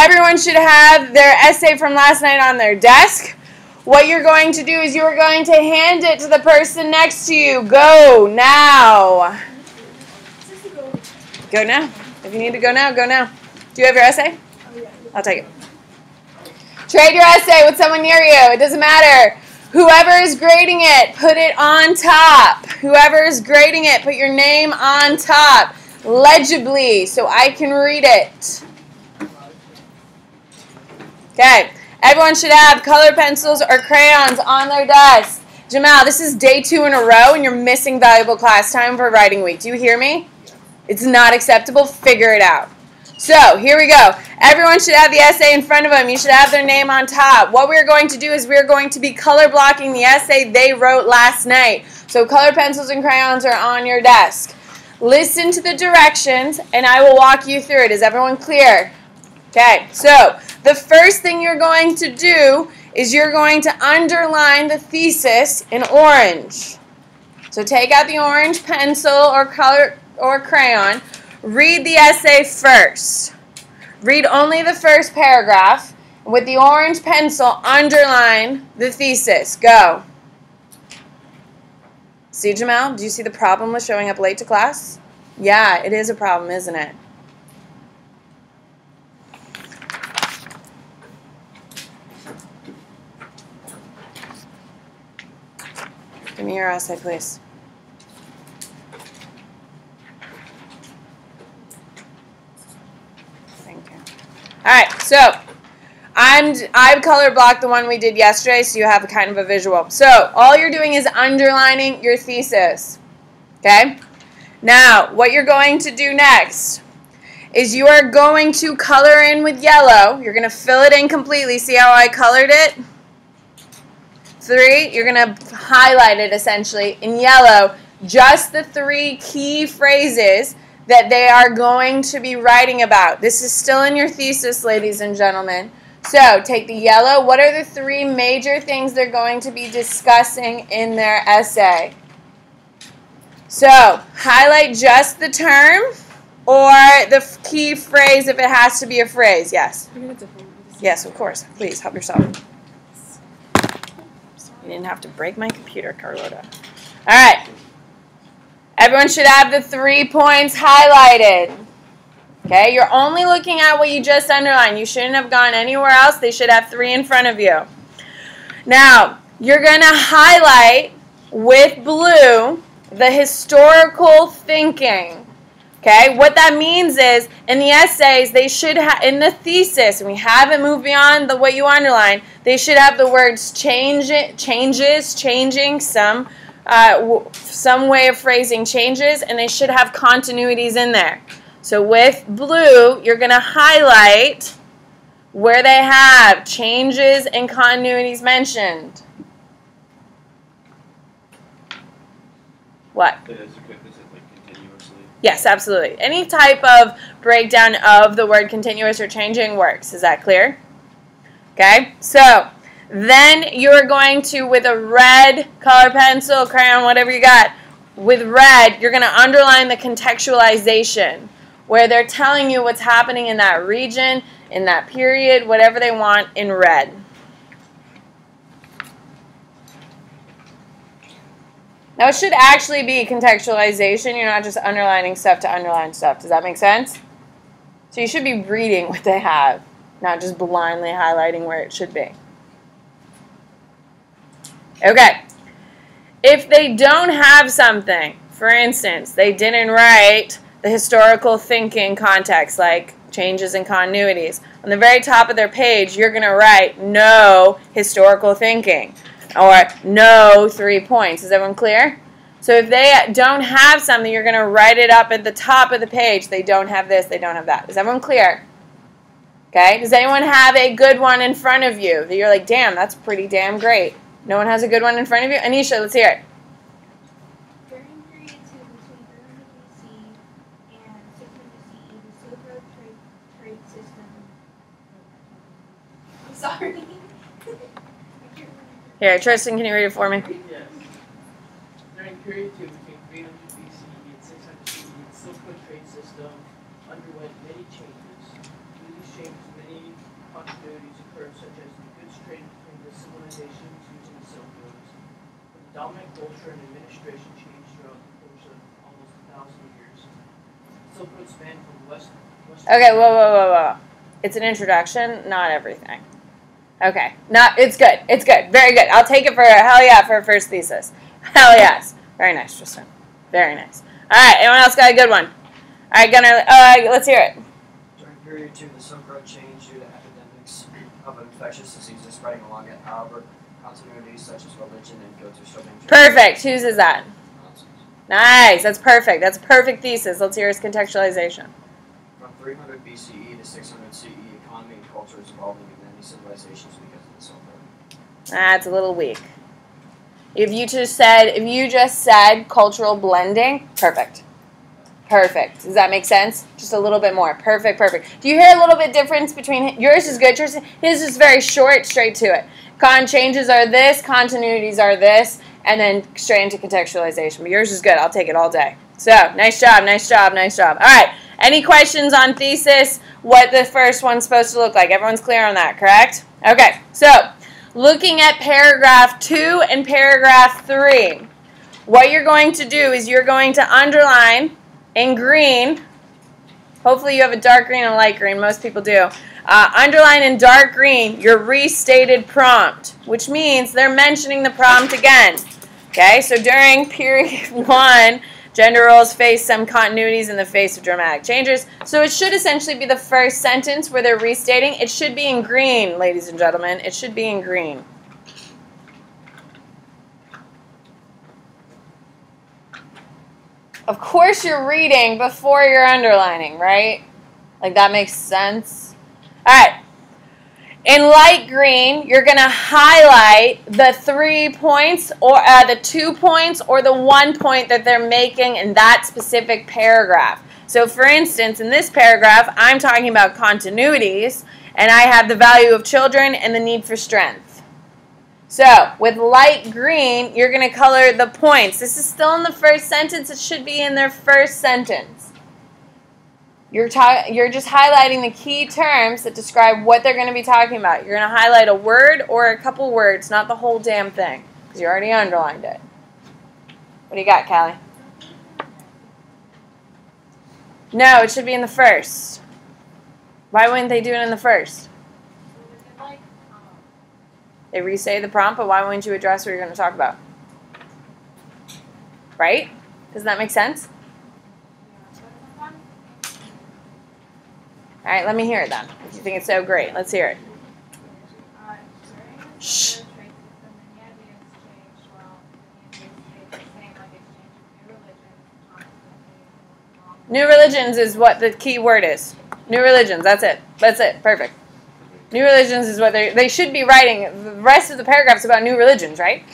Everyone should have their essay from last night on their desk. What you're going to do is you are going to hand it to the person next to you. Go now. Go now. If you need to go now, go now. Do you have your essay? I'll take it. Trade your essay with someone near you. It doesn't matter. Whoever is grading it, put it on top. Whoever is grading it, put your name on top. Legibly, so I can read it. Okay. Everyone should have colored pencils or crayons on their desk. Jamal, this is day 2 in a row, and you're missing valuable class time for writing week. Do you hear me? It's not acceptable. Figure it out. So, here we go. Everyone should have the essay in front of them. You should have their name on top. What we're going to do is we're going to be color blocking the essay they wrote last night. So, colored pencils and crayons are on your desk. Listen to the directions, and I will walk you through it. Is everyone clear? Okay, so the first thing you're going to do is you're going to underline the thesis in orange. So take out the orange pencil or color or crayon. Read the essay first. Read only the first paragraph. With the orange pencil, underline the thesis. Go. See, Jamal, do you see the problem with showing up late to class? Yeah, it is a problem, isn't it? Give me your essay, please. Thank you. All right, so I've color blocked the one we did yesterday, so you have kind of a visual. So all you're doing is underlining your thesis. Okay? Now, what you're going to do next is you are going to color in with yellow. You're going to fill it in completely. See how I colored it? 3, you're going to highlight it essentially in yellow, just the 3 key phrases that they are going to be writing about. This is still in your thesis, ladies and gentlemen. So take the yellow. What are the 3 major things they're going to be discussing in their essay? So highlight just the term or the key phrase if it has to be a phrase. Yes. Yes, of course. Please help yourself. You didn't have to break my computer, Carlota. All right. Everyone should have the 3 points highlighted. Okay, you're only looking at what you just underlined. You shouldn't have gone anywhere else. They should have 3 in front of you. Now, you're going to highlight with blue the historical thinking. Okay, what that means is in the essays, they should have, in the thesis, and we haven't moved beyond what you underline, they should have the words changes, changing, some way of phrasing changes, and they should have continuities in there. So with blue, you're going to highlight where they have changes and continuities mentioned. What? Yes, absolutely. Any type of breakdown of the word continuous or changing works. Is that clear? Okay, so then you're going to, with a red color pencil, crayon, whatever you got, with red, you're going to underline the contextualization, where they're telling you what's happening in that region, in that period, whatever they want in red. Now, it should actually be contextualization. You're not just underlining stuff to underline stuff. Does that make sense? So you should be reading what they have, not just blindly highlighting where it should be. Okay. If they don't have something, for instance, they didn't write the historical thinking context, like changes and continuities, on the very top of their page, you're going to write no historical thinking. Or no 3 points. Is everyone clear? So if they don't have something, you're going to write it up at the top of the page. They don't have this, they don't have that. Is everyone clear? Okay. Does anyone have a good one in front of you that you're like, damn, that's pretty damn great? No one has a good one in front of you? Anisha, let's hear it. During period 2 between 300 BC and 600 CE, the Silk Road trade system. I'm sorry. Here, Tristan, can you read it for me? Yes. During period 2 between 300 BC and 600 CE, the Silk Road trade system underwent many changes. Through these changes, many continuities occur, such as the goods trade between the civilizations using the Silk Roads. But the dominant culture and administration changed throughout the course of almost 1,000 years. The Silk Road spanned from west. Okay, whoa. It's an introduction, not everything. Okay, it's good. It's good. Very good. I'll take it for a hell yeah for a first thesis. Hell yes. Very nice, Tristan. Very nice. All right, anyone else got a good one? All right, Gunnar, let's hear it. During period 2, the Silk Road changed due to epidemics of infectious diseases spreading along it. However, continuities such as religion and goods are still being changed. Perfect. Whose is that? Nice. That's perfect. That's a perfect thesis. Let's hear his contextualization. From 300 BCE to 600 CE, economy and culture is evolving in many civilizations because of the Silk Road. That's a little weak. If you just said cultural blending, perfect. Perfect. Does that make sense? Just a little bit more. Perfect. Do you hear a little bit difference between yours is good, Tristan? His is very short, straight to it. Changes are this, continuities are this, and then straight into contextualization. But yours is good. I'll take it all day. So, nice job. All right. Any questions on thesis? What the first one's supposed to look like? Everyone's clear on that, correct? Okay. So, looking at paragraph 2 and paragraph 3, what you're going to do is you're going to underline in green. Hopefully you have a dark green and a light green. Most people do. Underline in dark green your restated prompt, which means they're mentioning the prompt again. Okay, so during period 1, gender roles face some continuities in the face of dramatic changes. So it should essentially be the first sentence where they're restating. It should be in green, ladies and gentlemen. It should be in green. Of course you're reading before you're underlining, right? Like that makes sense. All right. In light green, you're going to highlight the 3 points or the 2 points or the 1 point that they're making in that specific paragraph. So for instance, in this paragraph, I'm talking about continuities, and I have the value of children and the need for strength. So with light green, you're going to color the points. This is still in the first sentence. It should be in their first sentence. You're just highlighting the key terms that describe what they're going to be talking about. You're going to highlight a word or a couple words, not the whole damn thing, because you already underlined it. What do you got, Callie? No, it should be in the first. Why wouldn't they do it in the first? They restate the prompt, but why wouldn't you address what you're going to talk about? Right? Does that make sense? All right, let me hear it then. If you think it's so great, let's hear it. Shh. New religions is what the key word is. New religions, that's it. That's it, perfect. New religions is what they should be writing. The rest of the paragraph's about new religions, right?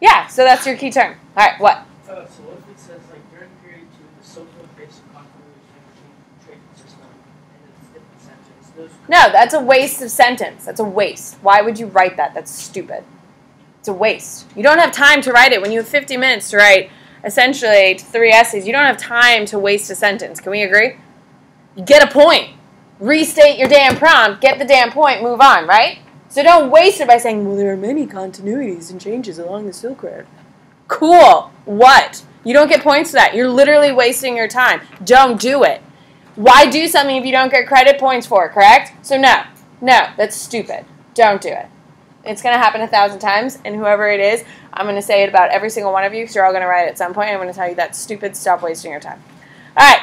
Yeah, so that's your key term. All right, what? So what if it says, like, during period 2, the social and basic continuity of the trade system, and it's a different sentence. No, that's a waste of sentence. That's a waste. Why would you write that? That's stupid. It's a waste. You don't have time to write it. When you have 50 minutes to write, essentially, 3 essays, you don't have time to waste a sentence. Can we agree? You get a point. Restate your damn prompt, get the damn point, move on, right? So don't waste it by saying, well, there are many continuities and changes along the Silk Road. Cool. What? You don't get points for that. You're literally wasting your time. Don't do it. Why do something if you don't get credit points for it, correct? So no, that's stupid. Don't do it. It's going to happen 1,000 times, and whoever it is, I'm going to say it about every single one of you because you're all going to write it at some point, and I'm going to tell you that's stupid. Stop wasting your time. All right.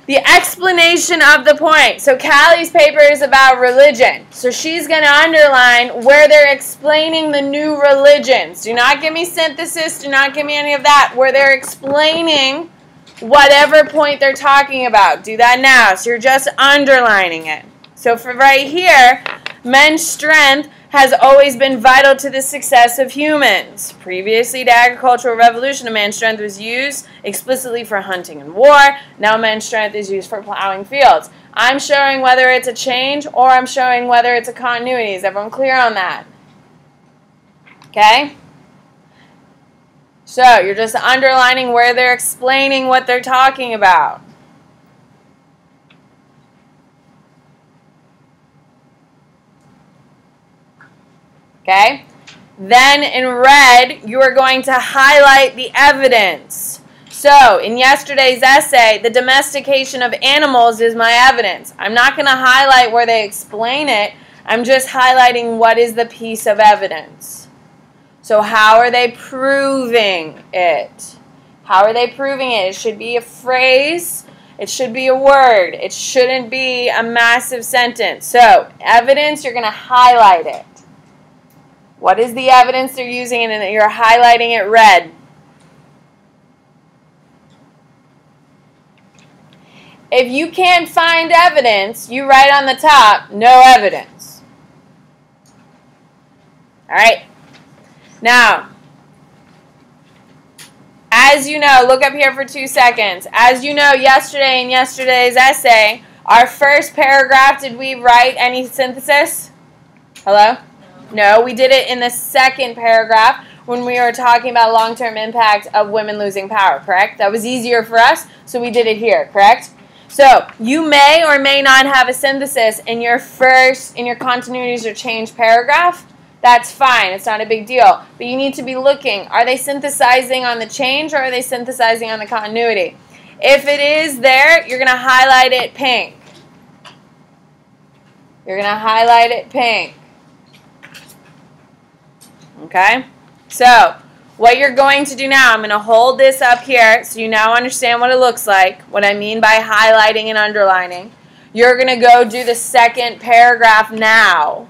The explanation of the point. So Callie's paper is about religion. So she's going to underline where they're explaining the new religions. Do not give me synthesis. Do not give me any of that. Where they're explaining whatever point they're talking about. Do that now. So you're just underlining it. So for right here, men's strength has always been vital to the success of humans. Previously to agricultural revolution, a man's strength was used explicitly for hunting and war. Now men's strength is used for plowing fields. I'm showing whether it's a change or I'm showing whether it's a continuity. Is everyone clear on that? Okay? So you're just underlining where they're explaining what they're talking about. Okay? Then in red, you are going to highlight the evidence. So, in yesterday's essay, the domestication of animals is my evidence. I'm not going to highlight where they explain it. I'm just highlighting what is the piece of evidence. So, how are they proving it? How are they proving it? It should be a phrase. It should be a word. It shouldn't be a massive sentence. So, evidence, you're going to highlight it. What is the evidence they're using? And you're highlighting it red. If you can't find evidence, you write on the top, no evidence. All right. Now, as you know, look up here for 2 seconds. As you know, yesterday in yesterday's essay, our first paragraph, did we write any synthesis? Hello? No, we did it in the second paragraph when we were talking about long-term impact of women losing power, correct? That was easier for us, so we did it here, correct? So, you may or may not have a synthesis in your continuities or change paragraph. That's fine. It's not a big deal. But you need to be looking. Are they synthesizing on the change or are they synthesizing on the continuity? If it is there, you're going to highlight it pink. You're going to highlight it pink. Okay? So, what you're going to do now, I'm going to hold this up here so you now understand what it looks like, what I mean by highlighting and underlining. You're going to go do the second paragraph now.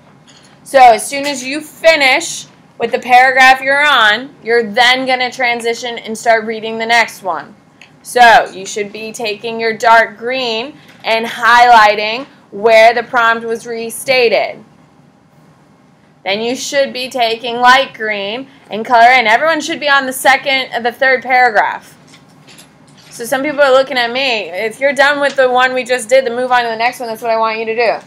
So, as soon as you finish with the paragraph you're on, you're then going to transition and start reading the next one. So, you should be taking your dark green and highlighting where the prompt was restated. Then you should be taking light green and color in. Everyone should be on the third paragraph. So some people are looking at me. If you're done with the one we just did, then move on to the next one. That's what I want you to do.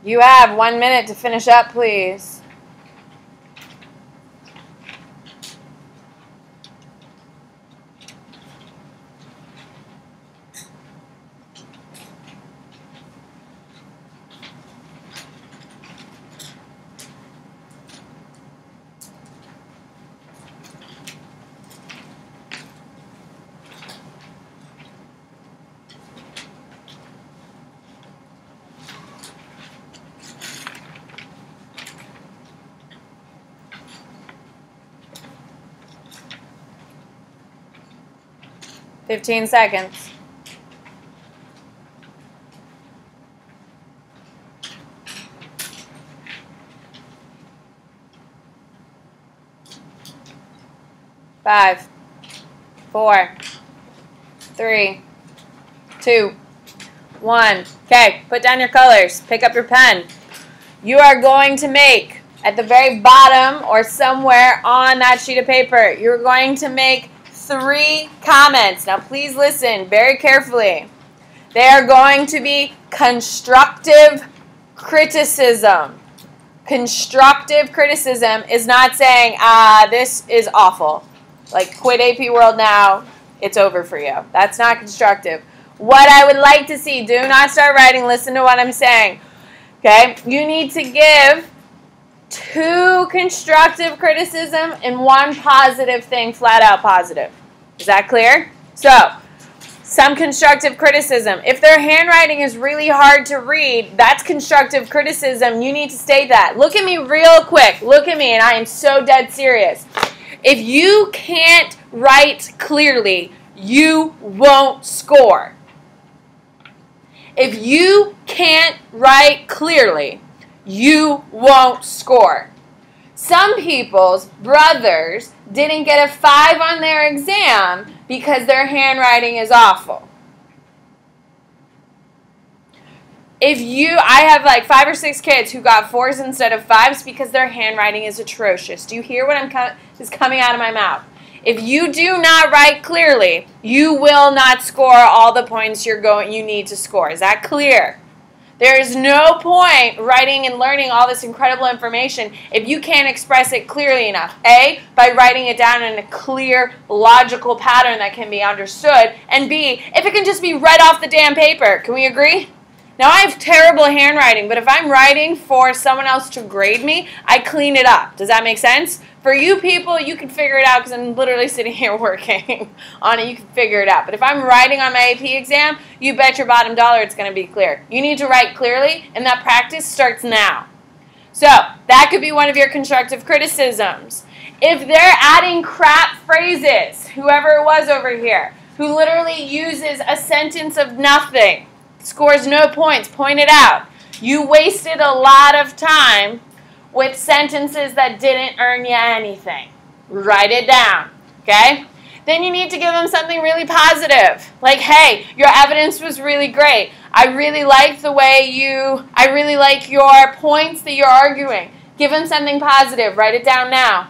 You have 1 minute to finish up, please. Fifteen seconds. Five, 4, 3, 2, 1. Okay, put down your colors. Pick up your pen. You are going to make, at the very bottom or somewhere on that sheet of paper, you're going to make 3 comments. Now please listen very carefully. They are going to be constructive criticism. Constructive criticism is not saying, this is awful. Like, quit AP World now. It's over for you. That's not constructive. What I would like to see, do not start writing. Listen to what I'm saying. Okay? You need to give 2 constructive criticism and 1 positive thing, flat out positive. Is that clear? So, some constructive criticism. If their handwriting is really hard to read, that's constructive criticism. You need to state that. Look at me real quick. Look at me, and I am so dead serious. If you can't write clearly, you won't score. If you can't write clearly, you won't score. Some people's brothers didn't get a 5 on their exam because their handwriting is awful. I have like 5 or 6 kids who got 4s instead of 5s because their handwriting is atrocious. Do you hear what is coming out of my mouth? If you do not write clearly, you will not score all the points you need to score. Is that clear? There is no point writing and learning all this incredible information if you can't express it clearly enough. A, by writing it down in a clear, logical pattern that can be understood. And B, if it can just be read off the damn paper. Can we agree? Now, I have terrible handwriting, but if I'm writing for someone else to grade me, I clean it up. Does that make sense? For you people, you can figure it out because I'm literally sitting here working on it. You can figure it out. But if I'm writing on my AP exam, you bet your bottom dollar it's going to be clear. You need to write clearly, and that practice starts now. So that could be one of your constructive criticisms. If they're adding crap phrases, whoever it was over here, who literally uses a sentence of nothing, scores no points, point it out. You wasted a lot of time with sentences that didn't earn you anything. Write it down, okay? Then you need to give them something really positive. Like, hey, your evidence was really great. I really like your points that you're arguing. Give them something positive. Write it down now.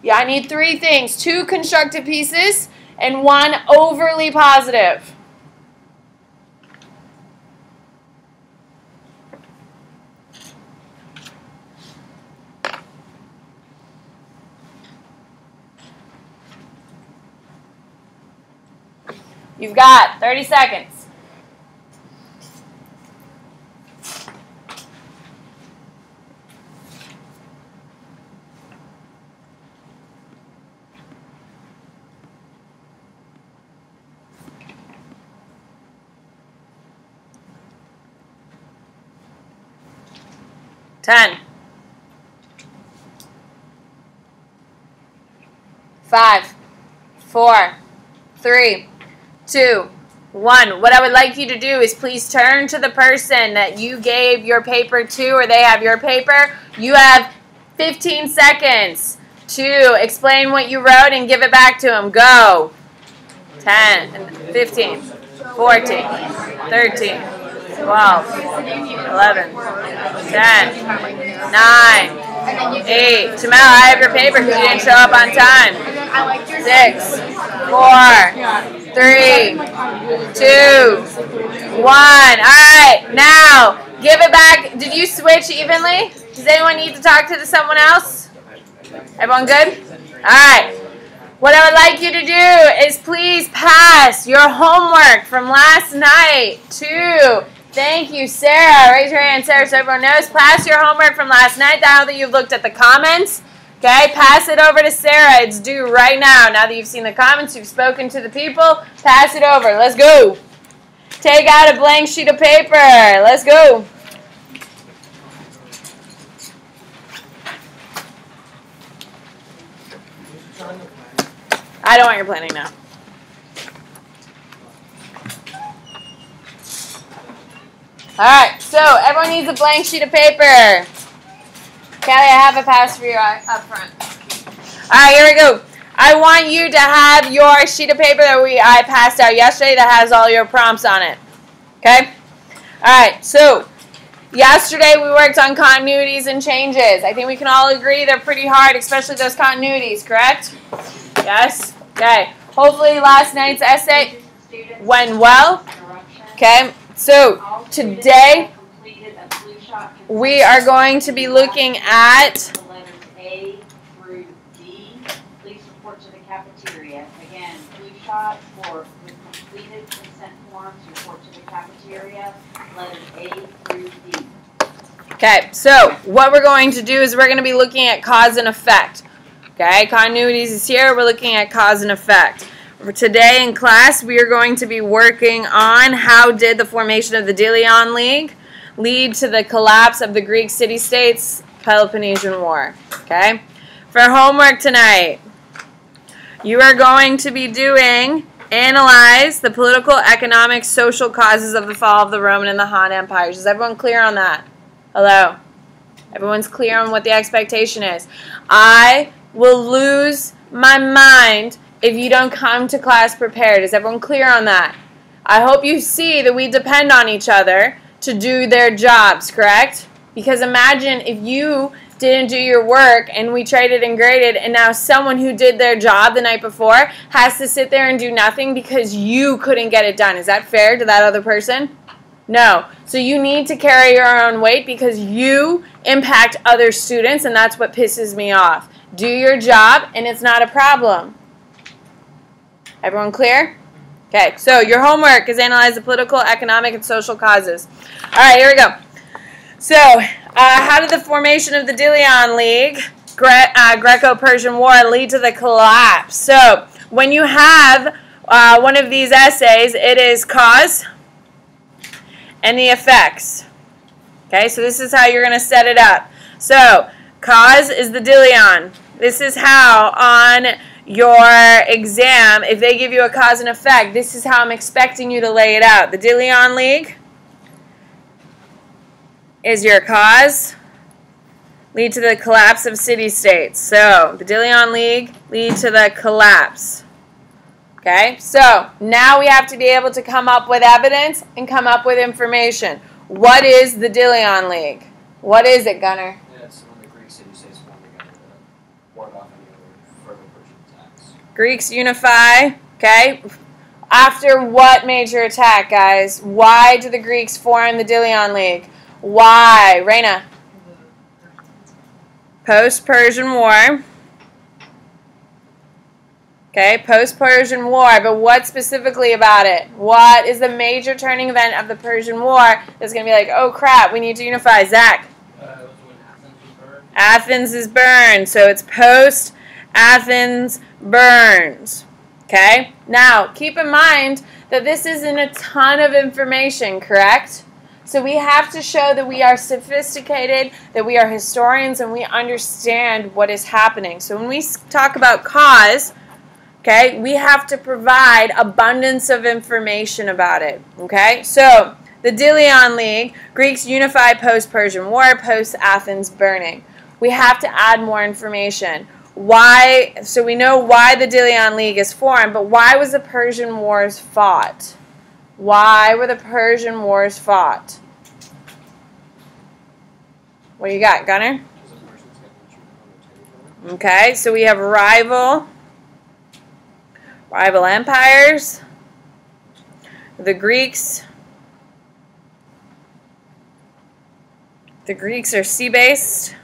Yeah, I need 3 things. 2 constructive pieces and 1 overly positive. You've got 30 seconds. Ten. 5, 4, 3, 2, 1. What I would like you to do is please turn to the person that you gave your paper to, or they have your paper. You have 15 seconds to explain what you wrote and give it back to them. Go. 10, 15, 14, 13, 12, 11, 10, 9, 8. Jamal, I have your paper because you didn't show up on time. 6, 4, 3, 2, 1. All right, now give it back. Did you switch evenly? Does anyone need to talk to someone else? Everyone good? All right. What I would like you to do is please pass your homework from last night to, thank you, Sarah. Raise your hand, Sarah, so everyone knows. Pass your homework from last night now that you've looked at the comments. Okay, pass it over to Sarah. It's due right now. Now that you've seen the comments, you've spoken to the people, pass it over. Let's go. Take out a blank sheet of paper. Let's go. I don't want your planning now. All right, so everyone needs a blank sheet of paper. Kelly, I have a pass for you up front. All right, here we go. I want you to have your sheet of paper that I passed out yesterday that has all your prompts on it. Okay? All right, so yesterday we worked on continuities and changes. I think we can all agree they're pretty hard, especially those continuities, correct? Yes? Okay. Hopefully last night's essay went well. Okay? So today completed a flu shot. We are going to be looking at the letters A through D. Please report to the cafeteria. Again, flu shot for with completed consent forms. Report to the cafeteria. Letters A through D. Okay, so what we're going to do is we're going to be looking at cause and effect. Okay, continuities is here. We're looking at cause and effect. For today in class, we are going to be working on how did the formation of the Delion League lead to the collapse of the Greek city-states, Peloponnesian War. Okay, for homework tonight, you are going to be doing analyze the political, economic, social causes of the fall of the Roman and the Han empires. Is everyone clear on that? Hello? Everyone's clear on what the expectation is. I will lose my mind if you don't come to class prepared. Is everyone clear on that? I hope you see that we depend on each other to do their jobs, correct? Because imagine if you didn't do your work and we traded and graded and now someone who did their job the night before has to sit there and do nothing because you couldn't get it done. Is that fair to that other person? No. So you need to carry your own weight because you impact other students, and that's what pisses me off. Do your job, and it's not a problem. Everyone clear? Okay, so your homework is analyze the political, economic, and social causes. All right, here we go. So, how did the formation of the Delion League, Greco-Persian War, lead to the collapse? So, when you have one of these essays, it is cause and the effects. Okay, so this is how you're going to set it up. So, cause is the Delion. This is how on your exam, if they give you a cause and effect, this is how I'm expecting you to lay it out. The Delion League is your cause, lead to the collapse of city-states. So, the Delion League lead to the collapse. Okay, so now we have to be able to come up with evidence and come up with information. What is the Delion League? What is it, Gunnar? Yeah, it's when the Greek city-states formed together to ward off any other further Persian attacks. Greeks unify, okay? After what major attack, guys? Why do the Greeks form the Delion League? Why? Raina? Post-Persian War. Okay, post-Persian War, but what specifically about it? What is the major turning event of the Persian War that's going to be like, oh crap, we need to unify? Zach? It was when Athens was burned. Athens is burned, so it's post-Athens burns. Okay, now keep in mind that this isn't a ton of information, correct? So we have to show that we are sophisticated, that we are historians, and we understand what is happening. So when we talk about cause, okay, we have to provide abundance of information about it, okay? So, the Delion League, Greeks unify post-Persian War, post-Athens burning. We have to add more information. Why? So we know why the Delion League is formed, but why was the Persian Wars fought? Why were the Persian Wars fought? What do you got, Gunnar? Okay, so we have rival empires. The Greeks are sea-based.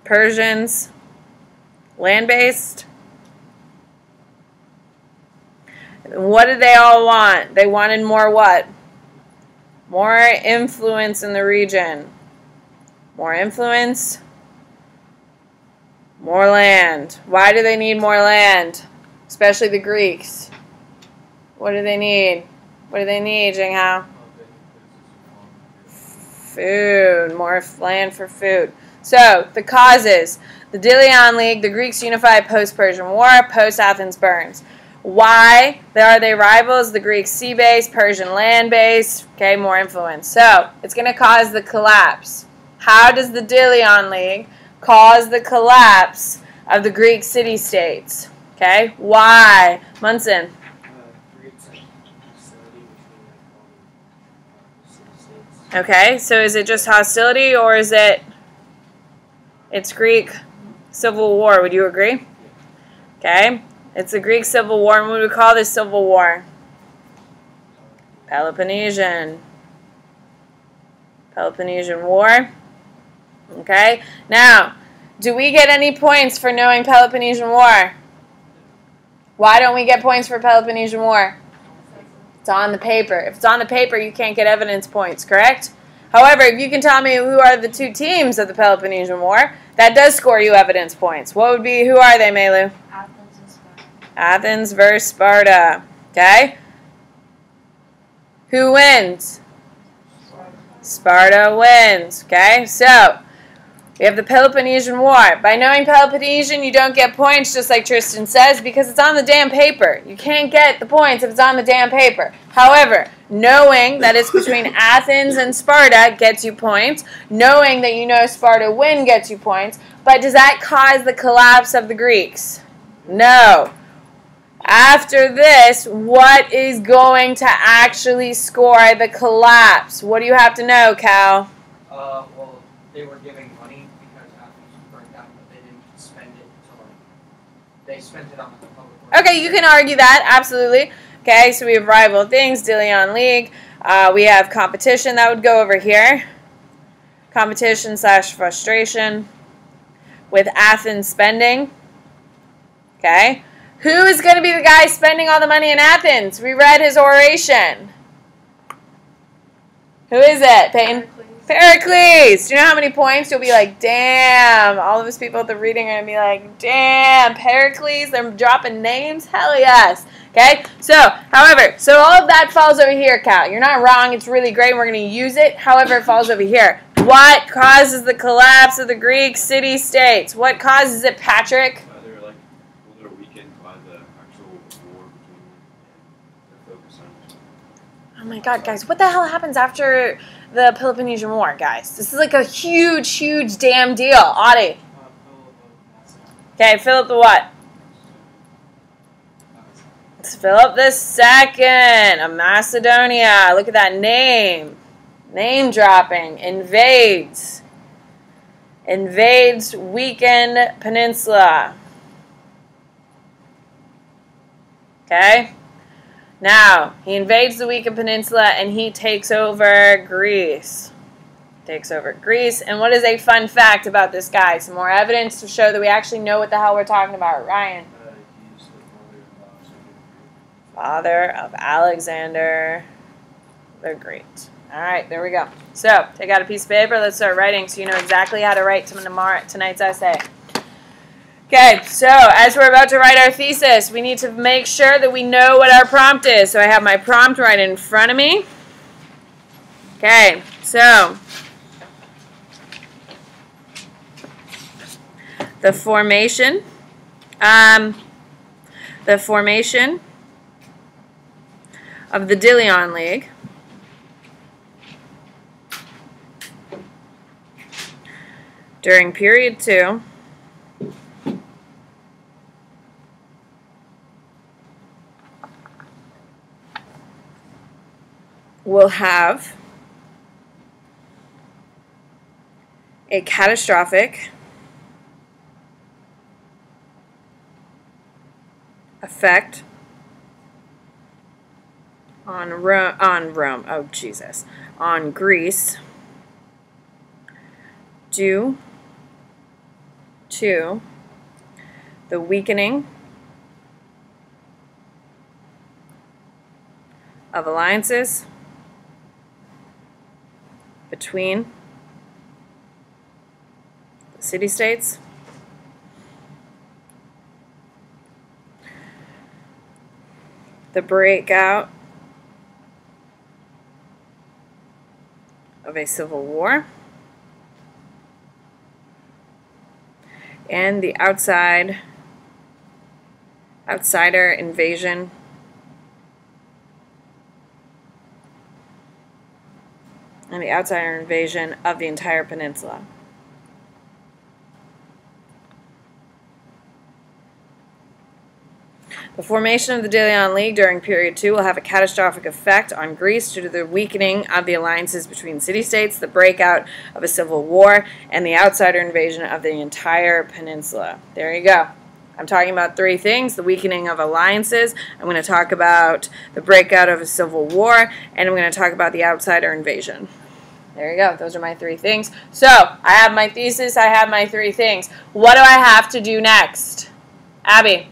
Persians, land-based. What did they all want? They wanted more what? More influence in the region. More influence. More land. Why do they need more land? Especially the Greeks. What do they need? What do they need, Jinghao? Food. More land for food. So, the causes. The Delion League, the Greeks unify post-Persian War, post-Athens burns. Why are they rivals? The Greeks sea-based, Persian land-based. Okay, more influence. So, it's going to cause the collapse. How does the Delion League cause the collapse of the Greek city-states? Okay, why? Munson. Okay, so is it just hostility or is it's Greek civil war? Would you agree? Okay, it's the Greek civil war. And what do we call this civil war? Peloponnesian. Peloponnesian War. Okay, now, do we get any points for knowing Peloponnesian War? Why don't we get points for Peloponnesian War? It's on the paper. If it's on the paper, you can't get evidence points, correct? However, if you can tell me who are the two teams of the Peloponnesian War, that does score you evidence points. What would be, who are they, Melu? Athens and Sparta. Athens versus Sparta. Okay? Who wins? Sparta wins. Okay? So, we have the Peloponnesian War. By knowing Peloponnesian, you don't get points, just like Tristan says, because it's on the damn paper. You can't get the points if it's on the damn paper. However, knowing that it's between Athens and Sparta gets you points. Knowing that you know Sparta win gets you points. But does that cause the collapse of the Greeks? No. After this, what is going to actually score the collapse? What do you have to know, Cal? Well, they were giving money because Athens was burnt down, but they didn't spend it to they spent it on the public works. Okay, you can argue that, absolutely. Okay, so we have rival things, Dilion League. We have competition, that would go over here. Competition / frustration with Athens spending. Okay. Who is going to be the guy spending all the money in Athens? We read his oration. Who is it, Peyton? Pericles. Do you know how many points? You'll be like, damn. All of us people at the reading are going to be like, damn, Pericles. They're dropping names? Hell yes. Okay? So, however, all of that falls over here, Cal. You're not wrong. It's really great. We're going to use it. However, it falls over here. What causes the collapse of the Greek city-states? What causes it, Patrick? Oh my god, guys, what the hell happens after the Peloponnesian War, guys? This is like a huge, huge damn deal. Audie. Okay, Philip the what? It's Philip the Second of Macedonia. Look at that name. Name dropping. Invades. Invades weakened peninsula. Okay? Now, he invades the weakened peninsula and he takes over Greece. Takes over Greece. And what is a fun fact about this guy? Some more evidence to show that we actually know what the hell we're talking about. Ryan. He's the Father of Alexander the Great. All right, there we go. So, take out a piece of paper. Let's start writing so you know exactly how to write tonight's essay. Okay, so as we're about to write our thesis, we need to make sure that we know what our prompt is. So I have my prompt right in front of me. Okay, so the formation of the Dilion League during period 2 will have a catastrophic effect on on Greece due to the weakening of alliances between the city-states the breakout of a civil war and the outsider invasion of the entire peninsula. The formation of the Dilion League during period 2 will have a catastrophic effect on Greece due to the weakening of the alliances between city-states, the breakout of a civil war, and the outsider invasion of the entire peninsula. There you go. I'm talking about 3 things: the weakening of alliances, I'm going to talk about the breakout of a civil war, and I'm going to talk about the outsider invasion. There you go. Those are my 3 things. So, I have my thesis. I have my 3 things. What do I have to do next? Abby?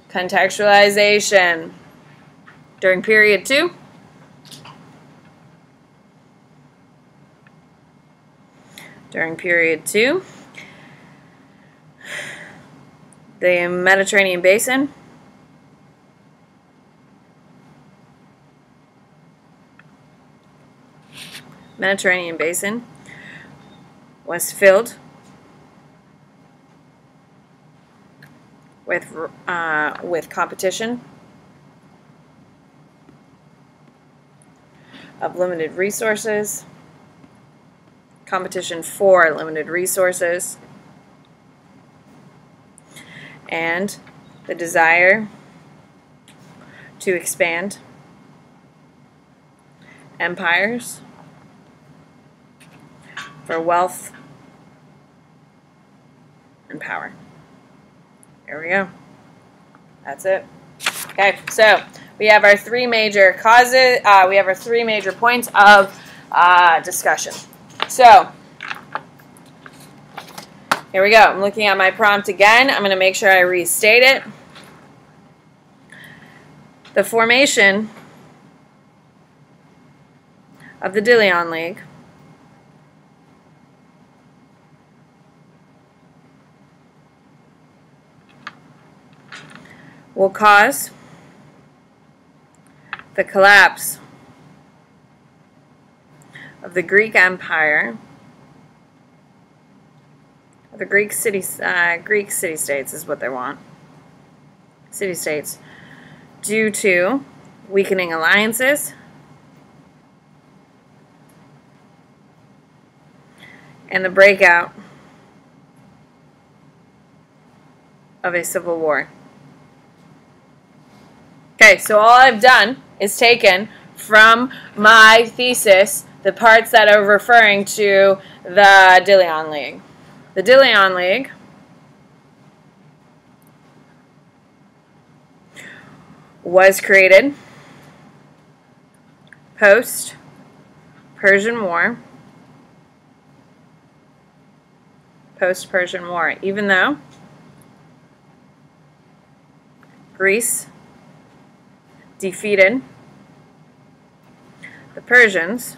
Contextualization. During period 2. During period 2. The Mediterranean Basin. Mediterranean Basin was filled with competition of limited resources, competition for limited resources, and the desire to expand empires for wealth and power. There we go. That's it. Okay, so we have our 3 major causes. We have our 3 major points of discussion. So here we go. I'm looking at my prompt again. I'm going to make sure I restate it. The formation of the De Leon League will cause the collapse of the Greek Empire, the Greek city-states is what they want. City-states, due to weakening alliances and the breakout of a civil war. Okay, so all I've done is taken from my thesis the parts that are referring to the De Leon League. The De Leon League was created post-Persian War. Post-Persian War, even though Greece defeated the Persians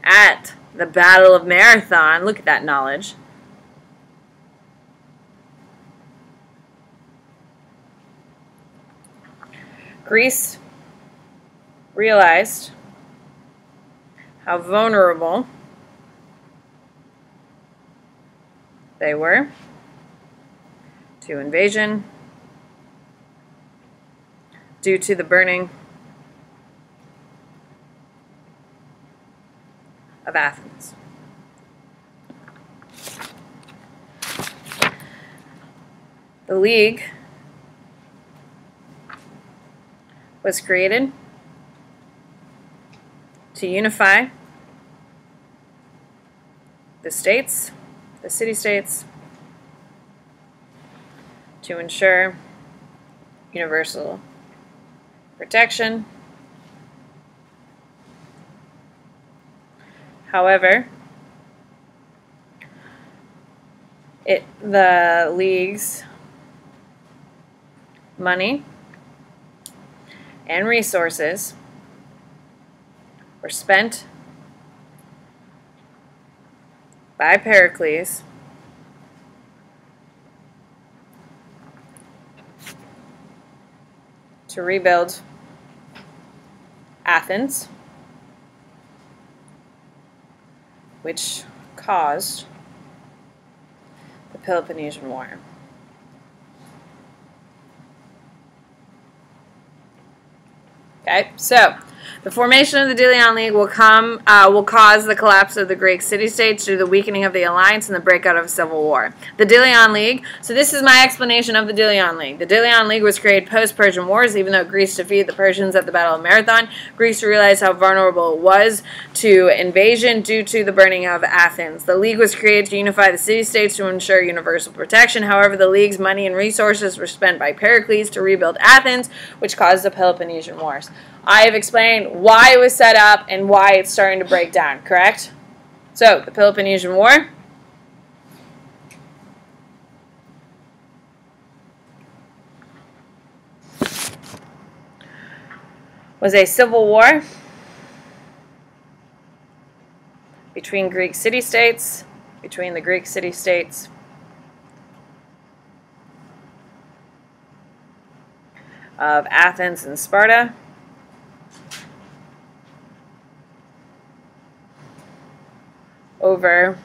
at the Battle of Marathon. Look at that knowledge. Greece realized how vulnerable they were to invasion due to the burning of Athens. The League was created to unify the states, the city-states, to ensure universal protection. However, the League's money and resources were spent by Pericles to rebuild Athens, which caused the Peloponnesian War. Okay, so the formation of the De Leon League will cause the collapse of the Greek city-states due to the weakening of the alliance and the breakout of a civil war. The De Leon League, so this is my explanation of the De Leon League. The De Leon League was created post-Persian Wars. Even though Greece defeated the Persians at the Battle of Marathon, Greece realized how vulnerable it was to invasion due to the burning of Athens. The League was created to unify the city-states to ensure universal protection. However, the League's money and resources were spent by Pericles to rebuild Athens, which caused the Peloponnesian Wars. I have explained explain why it was set up and why it's starting to break down, correct? So, the Peloponnesian War was a civil war between the Greek city-states of Athens and Sparta over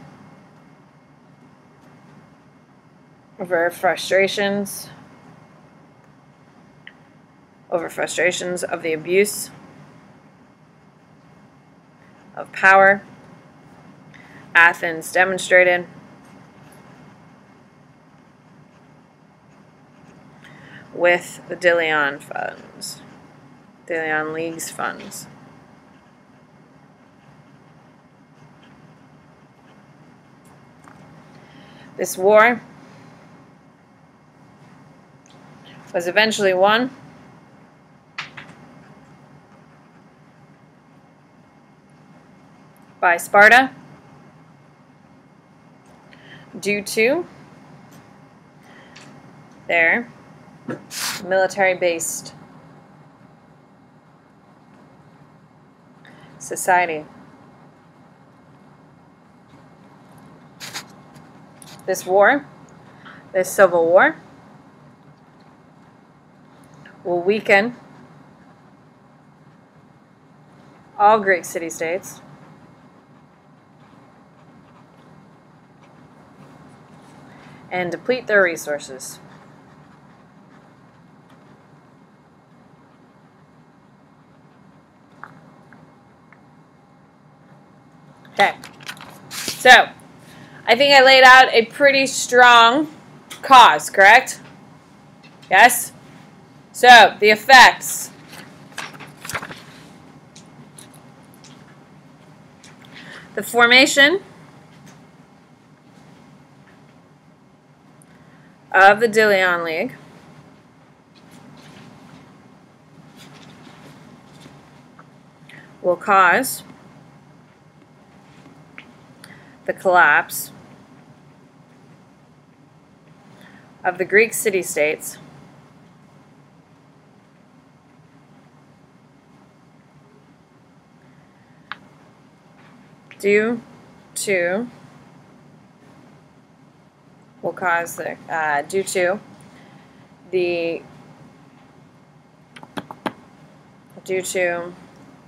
frustrations of the abuse of power Athens demonstrated with the Delion League's funds. This war was eventually won by Sparta due to their military-based society. This civil war, will weaken all Greek city-states and deplete their resources. Okay, so I think I laid out a pretty strong cause, correct? Yes? So, the effects. The formation of the Delion League will cause the collapse of the Greek city-states due to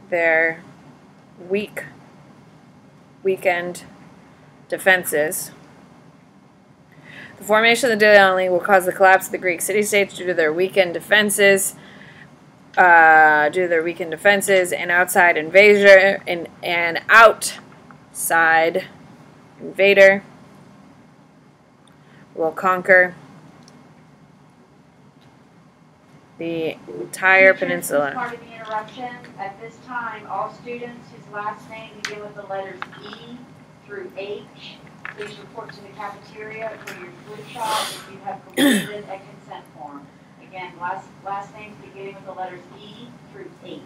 their weakened defenses. The formation of the Delion League will cause the collapse of the Greek city-states due to their weakened defenses. And outside invader will conquer the entire peninsula. Part of the interruption. At this time, all students whose last name begin with the letters E through H, please report to the cafeteria for your flu shot if you have completed a consent form. Again, last names beginning with the letters E through H.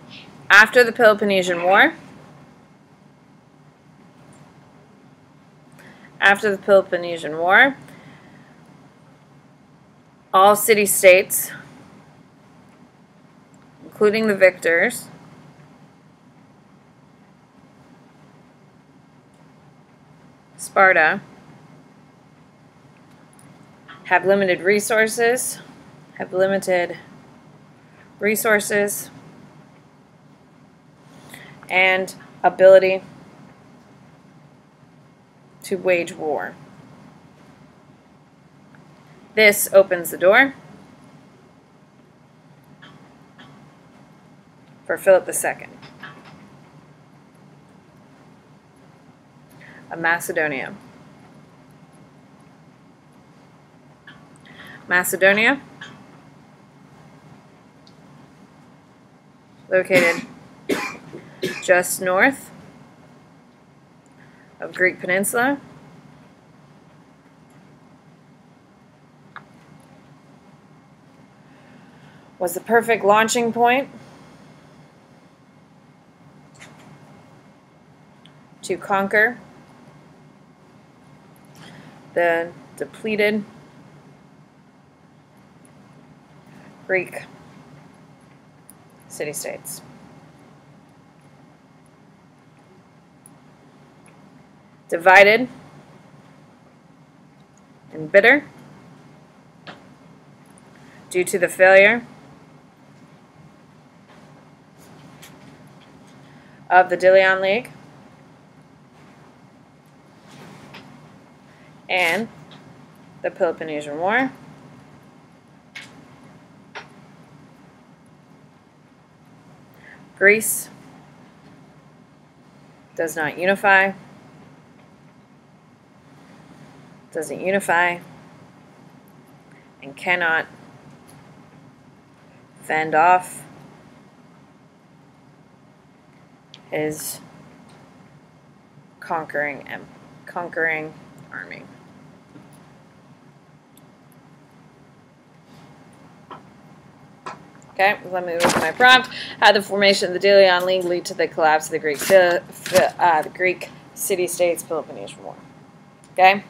After the Peloponnesian War, all city-states, including the victors, Sparta, have limited resources and ability to wage war. This opens the door for Philip II of Macedonia. Macedonia, located just north of Greek Peninsula, was the perfect launching point to conquer the depleted Greek city-states. Divided and bitter due to the failure of the Delian League and the Peloponnesian War. Greece does not unify, doesn't unify, and cannot fend off his conquering army. Okay, let me move to my prompt. How the formation of the Delian League lead to the collapse of the Greek city-states Peloponnesian War. Okay?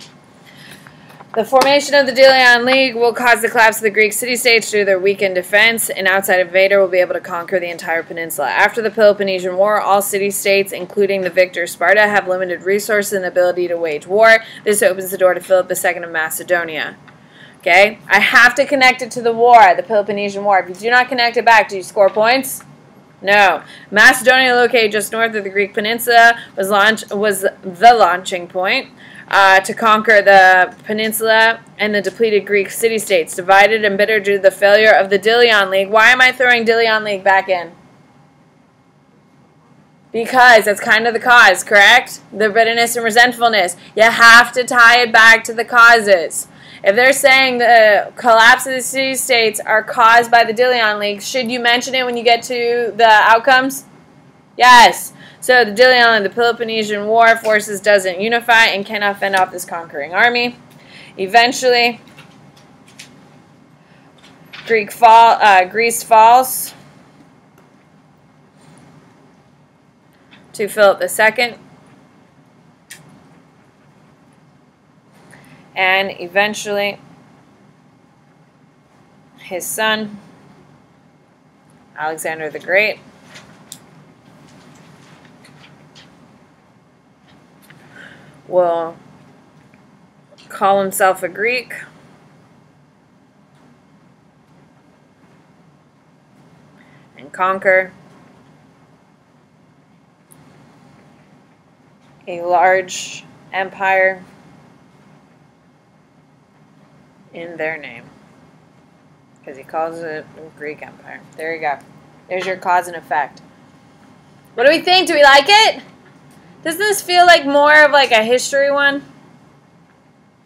The formation of the Delian League will cause the collapse of the Greek city-states due to their weakened defense. An outside invader will be able to conquer the entire peninsula. After the Peloponnesian War, all city-states, including the victor Sparta, have limited resources and ability to wage war. This opens the door to Philip II of Macedonia. Okay, I have to connect it to the war, the Peloponnesian War. If you do not connect it back, do you score points? No. Macedonia, located just north of the Greek peninsula, was the launching point to conquer the peninsula and the depleted Greek city-states, divided and bitter due to the failure of the Delian League. Why am I throwing Delian League back in? Because that's kind of the cause, correct? The bitterness and resentfulness. You have to tie it back to the causes. If they're saying the collapse of the city-states are caused by the Delian League, should you mention it when you get to the outcomes? Yes. So the Delian League, the Peloponnesian War forces doesn't unify and cannot fend off this conquering army. Eventually, Greece falls to Philip II. And eventually, his son, Alexander the Great, will call himself a Greek and conquer a large empire in their name, because he calls it a Greek Empire. There you go. There's your cause and effect. What do we think? Do we like it? Doesn't this feel like more of like a history one?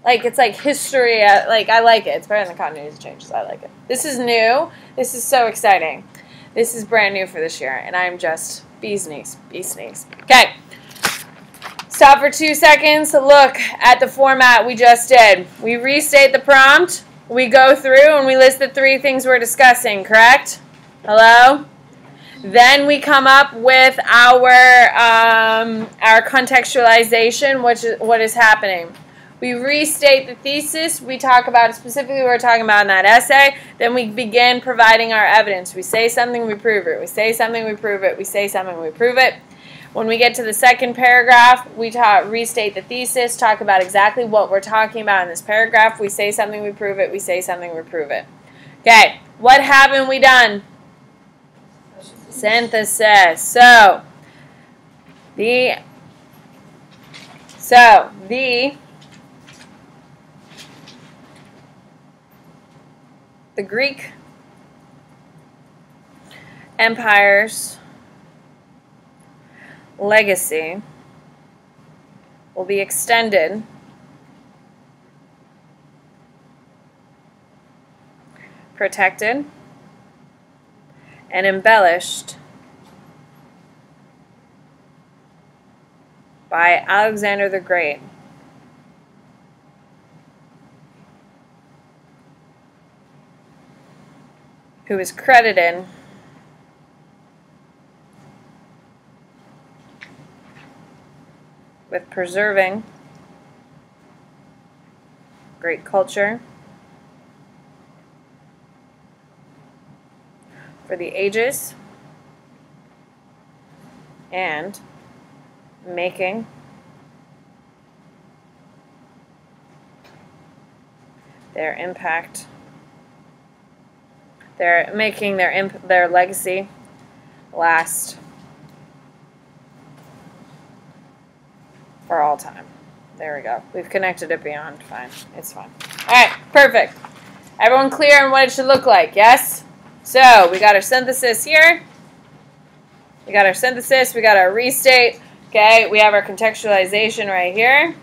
Like it's like history. Like I like it. It's better than the continuity changes. I like it. This is new. This is so exciting. This is brand new for this year, and I'm just bee's knees. Bee's knees. Okay. Stop for 2 seconds to look at the format we just did. We restate the prompt, we go through, and we list the 3 things we're discussing, correct? Hello? Then we come up with our contextualization, what is happening. We restate the thesis, we talk about specifically what we're talking about in that essay, then we begin providing our evidence. We say something, we prove it. We say something, we prove it. We say something, we prove it. When we get to the second paragraph, we restate the thesis, talk about exactly what we're talking about in this paragraph. We say something, we prove it. We say something, we prove it. Okay, what haven't we done? Synthesis. So the Greek Empire's legacy will be extended protected and embellished by Alexander the Great, who is credited with preserving great culture for the ages and making their impact, their legacy last for all time. There we go. We've connected it beyond. Fine. It's fine. All right. Perfect. Everyone clear on what it should look like? Yes? So we got our synthesis here. We got our synthesis. We got our restate. Okay. We have our contextualization right here.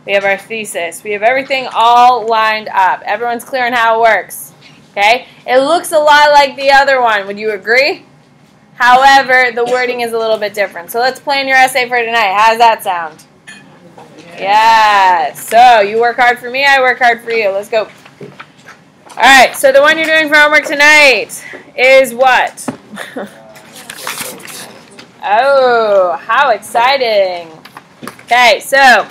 We have our thesis. We have everything all lined up. Everyone's clear on how it works. Okay. It looks a lot like the other one. Would you agree? However, the wording is a little bit different. So let's plan your essay for tonight. How does that sound? Yeah. So you work hard for me, I work hard for you. Let's go. All right. So the one you're doing for homework tonight is what? Oh, how exciting. Okay. So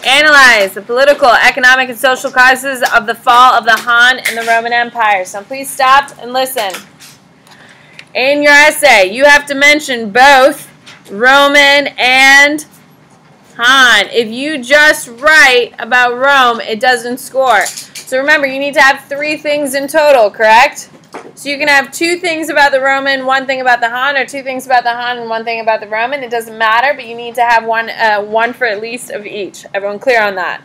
analyze the political, economic, and social causes of the fall of the Han and the Roman Empire. So please stop and listen. In your essay, you have to mention both Roman and Han. If you just write about Rome, it doesn't score. So remember, you need to have 3 things in total, correct? So you can have 2 things about the Roman, 1 thing about the Han, or 2 things about the Han and 1 thing about the Roman. It doesn't matter, but you need to have one for at least of each. Everyone clear on that?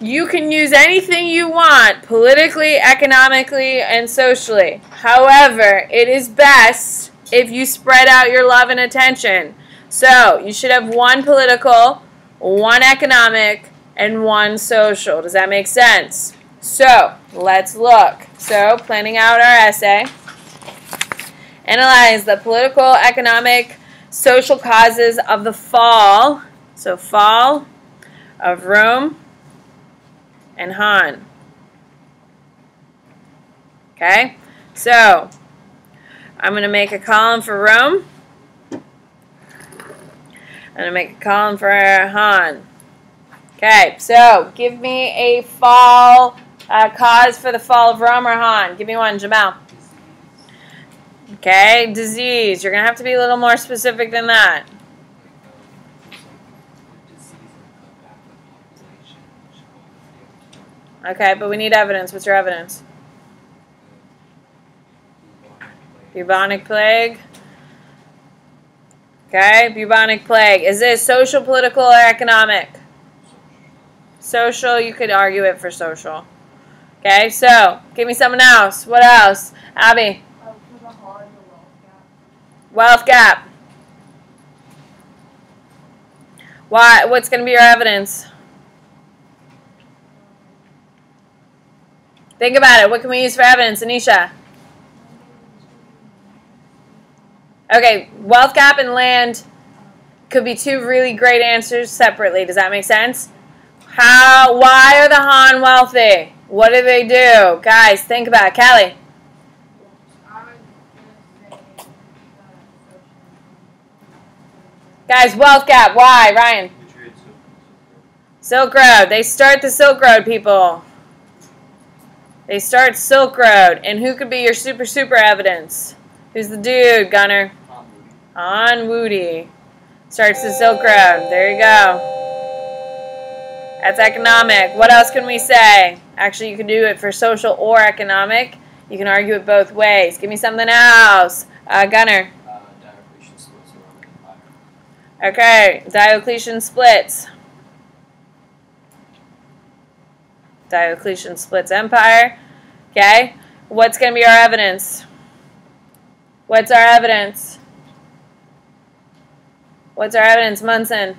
You can use anything you want, politically, economically, and socially. However, it is best if you spread out your love and attention. So, you should have 1 political, 1 economic, and 1 social. Does that make sense? So, let's look. So, planning out our essay. Analyze the political, economic, social causes of the fall. So, fall of Rome and Han. Okay? So, I'm going to make a column for Rome. I'm going to make a column for Han. Okay, so give me a fall cause for the fall of Rome or Han. Give me one, Jamal. Okay, disease. You're going to have to be a little more specific than that. Okay, but we need evidence. What's your evidence? Bubonic plague. Okay, bubonic plague. Is this social, political, or economic? Social, you could argue it for social. Okay, so, give me something else. What else? Abby? Wealth gap. Why? What's going to be your evidence? Think about it. What can we use for evidence, Anisha? Okay, wealth gap and land could be 2 really great answers separately. Does that make sense? Why are the Han wealthy? What do they do? Guys, think about it. Callie? Guys, wealth gap. Why? Ryan? Silk Road. They start the Silk Road, people. They start Silk Road. And who could be your super evidence? Who's the dude, Gunner? Han Woody. Starts the Silk Road. There you go. That's economic. What else can we say? Actually, you can do it for social or economic. You can argue it both ways. Give me something else. Gunner. Diocletian splits the Roman Empire. Okay, Diocletian splits. Diocletian splits empire. Okay, what's going to be our evidence? What's our evidence? What's our evidence, Munson?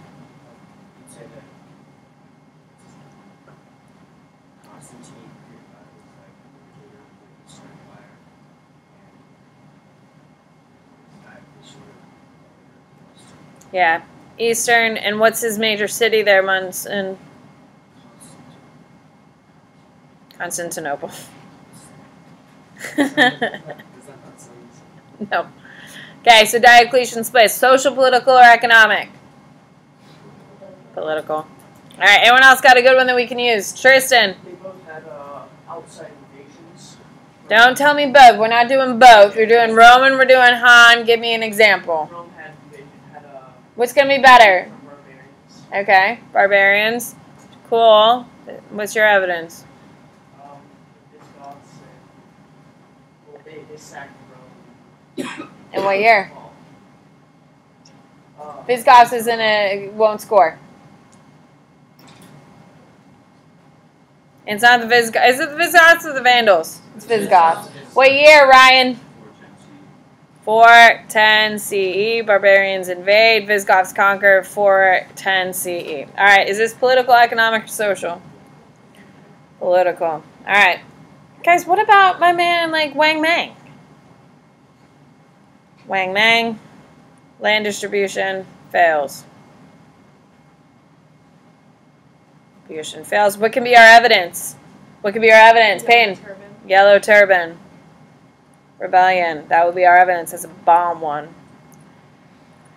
Yeah, Eastern, and what's his major city there, Munson? Constantinople. No. Okay, so Diocletian splits. Social, political, or economic? Political. All right, anyone else got a good one that we can use? Tristan. They both had outside invasions. Don't tell me both. We're not doing both. We're doing Roman, we're doing Han. Give me an example. Rome had What's going to be better? barbarians. Okay, barbarians. Cool. What's your evidence? The Visigoths they sacked Rome. In what year? Uh, Visigoths won't score. It's not the Visigoths. Is it the Visigoths or the Vandals? It's Visigoths. What year, Ryan? 410 CE. Barbarians invade. Visigoths conquer. 410 CE. All right. Is this political, economic, or social? Political. All right. Guys, what about my man like Wang Mang? Wang Mang. Land distribution fails. Distribution fails. What can be our evidence? What can be our evidence? Payne. Yellow turban. Rebellion. That would be our evidence. That's a bomb one.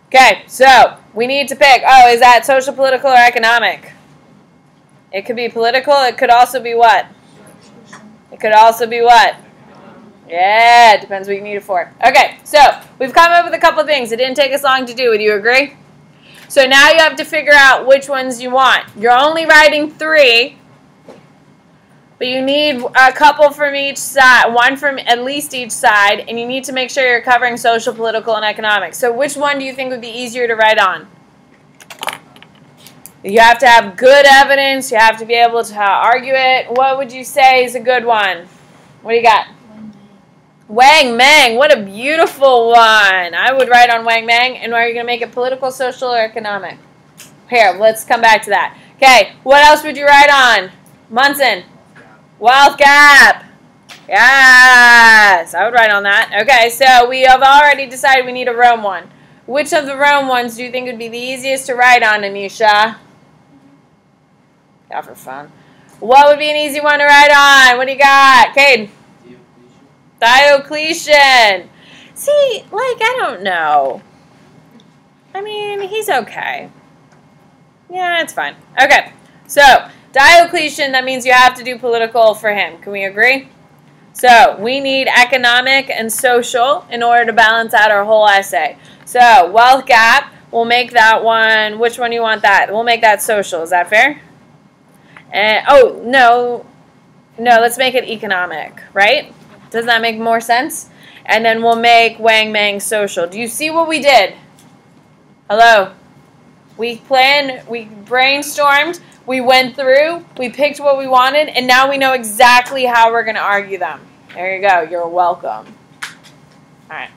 Okay, so we need to pick. Oh, is that social, political, or economic? It could be political. It could also be what? It could also be what? Yeah, it depends what you need it for. Okay, so we've come up with a couple of things. It didn't take us long to do. Would you agree? So now you have to figure out which ones you want. You're only writing 3, but you need a couple from each side, one from at least each side, and you need to make sure you're covering social, political, and economic. So which one do you think would be easier to write on? You have to have good evidence. You have to be able to argue it. What would you say is a good one? What do you got? Wang Mang. What a beautiful one. I would write on Wang Mang. And are you going to make it political, social, or economic? Here, let's come back to that. Okay, what else would you write on? Munson. Wealth gap. Yes, I would write on that. Okay, so we have already decided we need a Rome one. Which of the Rome ones do you think would be the easiest to write on, Anisha? Yeah, for fun. What would be an easy one to write on? What do you got? Cade? Diocletian. See, like, I don't know. I mean, he's okay. Yeah, it's fine. Okay, so Diocletian, that means you have to do political for him. Can we agree? So we need economic and social in order to balance out our whole essay. So wealth gap, we'll make that one. Which one do you want that? We'll make that social. Is that fair? And oh, no, let's make it economic, right? Doesn't that make more sense? And then we'll make Wang Mang social. Do you see what we did? Hello? We planned, we brainstormed, we went through, we picked what we wanted, and now we know exactly how we're going to argue them. There you go. You're welcome. All right.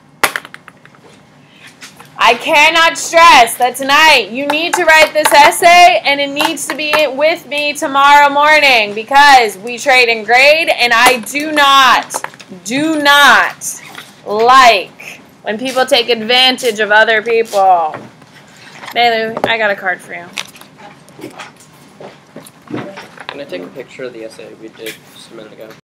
I cannot stress that tonight you need to write this essay, and it needs to be with me tomorrow morning because we trade in grade, and I do not like when people take advantage of other people. Melu, I got a card for you. Can I take a picture of the essay we did just a minute ago?